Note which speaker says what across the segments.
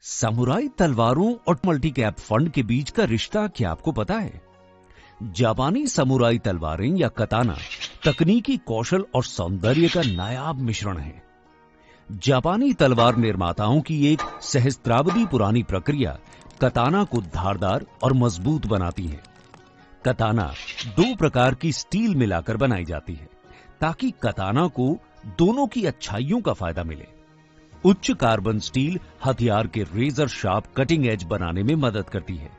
Speaker 1: Samurai तलवारों और multi cap fund के बीच का रिश्ता क्या आपको पता है? जापानी समुराई तलवारें या कताना तकनीकी कौशल और सौंदर्य का नायाब मिश्रण है। जापानी तलवार निर्माताओं की एक सहस्त्राब्दी पुरानी प्रक्रिया कताना को धारदार और मजबूत बनाती है। कताना दो प्रकार की स्टील मिलाकर बनाई जाती है ताकि कताना को दोनों की अच्छाइयों का फायदा मिले। उच्च कार्बन स्टील हथियार के रेजर शार्प कटिंग एज बनाने में मदद करती है,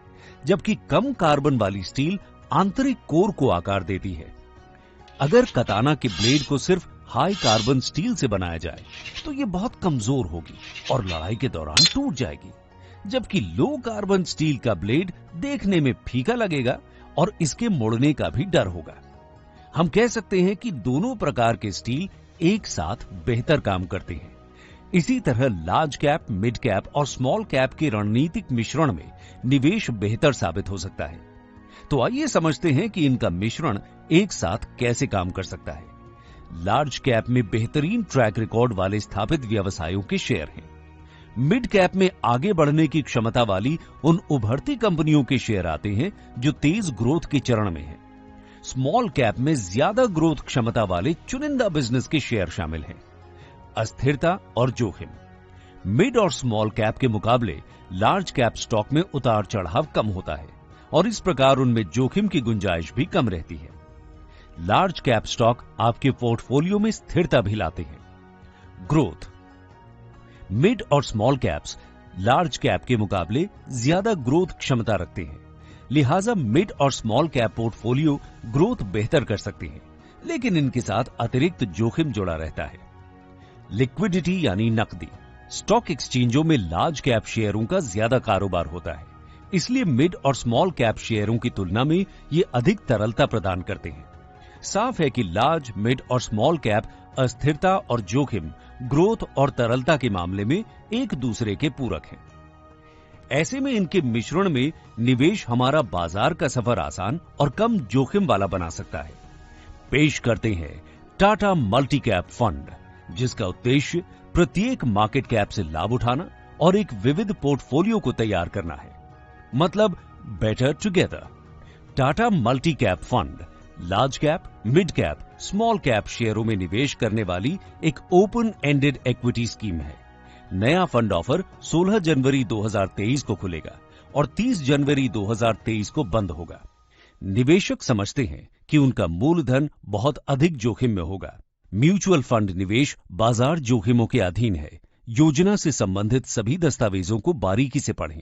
Speaker 1: जबकि कम कार्बन वाली स्टील आंतरिक कोर को आकार देती है। अगर कताना के ब्लेड को सिर्फ हाई कार्बन स्टील से बनाया जाए तो यह बहुत कमजोर होगी और लड़ाई के दौरान टूट जाएगी, जबकि लो कार्बन स्टील का ब्लेड देखने में फीका लगेगा और इसके मुड़ने का भी डर होगा। हम कह सकते हैं कि दोनों प्रकार के स्टील एक साथ बेहतर काम करते हैं। इसी तरह लार्ज कैप, मिड कैप और स्मॉल कैप के रणनीतिक मिश्रण में निवेश बेहतर साबित हो सकता है। तो आइए समझते हैं कि इनका मिश्रण एक साथ कैसे काम कर सकता है। लार्ज कैप में बेहतरीन ट्रैक रिकॉर्ड वाले स्थापित व्यवसायों के शेयर हैं। मिड कैप में आगे बढ़ने की क्षमता वाली उन उभरती कंपनियों के शेयर आते हैं जो तेज ग्रोथ के चरण में हैं। स्मॉल कैप में ज्यादा ग्रोथ क्षमता वाले चुनिंदा बिजनेस के शेयर शामिल हैं। अस्थिरता और जोखिम। मिड और स्मॉल कैप के मुकाबले लार्ज कैप स्टॉक में उतार चढ़ाव कम होता है और इस प्रकार उनमें जोखिम की गुंजाइश भी कम रहती है। लार्ज कैप स्टॉक आपके पोर्टफोलियो में स्थिरता भी लाते हैं। ग्रोथ। मिड और स्मॉल कैप्स लार्ज कैप के मुकाबले ज्यादा ग्रोथ क्षमता रखते हैं, लिहाजा मिड और स्मॉल कैप पोर्टफोलियो ग्रोथ बेहतर कर सकते हैं, लेकिन इनके साथ अतिरिक्त जोखिम जुड़ा रहता है। लिक्विडिटी यानी नकदी। स्टॉक एक्सचेंजों में लार्ज कैप शेयरों का ज्यादा कारोबार होता है, इसलिए मिड और स्मॉल कैप शेयरों की तुलना में ये अधिक तरलता प्रदान करते हैं। साफ है कि लार्ज, मिड और स्मॉल कैप अस्थिरता और जोखिम, ग्रोथ और तरलता के मामले में एक दूसरे के पूरक हैं। ऐसे में इनके मिश्रण में निवेश हमारा बाजार का सफर आसान और कम जोखिम वाला बना सकता है। पेश करते हैं टाटा मल्टी कैप फंड, जिसका उद्देश्य प्रत्येक मार्केट कैप से लाभ उठाना और एक विविध पोर्टफोलियो को तैयार करना है, मतलब better together. Tata multi cap fund large cap, mid cap, small cap शेयरों में निवेश करने वाली एक ओपन एंडेड इक्विटी स्कीम है। नया फंड ऑफर 16 जनवरी 2023 को खुलेगा और 30 जनवरी 2023 को बंद होगा। निवेशक समझते हैं कि उनका मूलधन बहुत अधिक जोखिम में होगा। म्यूचुअल फंड निवेश बाजार जोखिमों के अधीन है। योजना से संबंधित सभी दस्तावेजों को बारीकी से पढ़ें।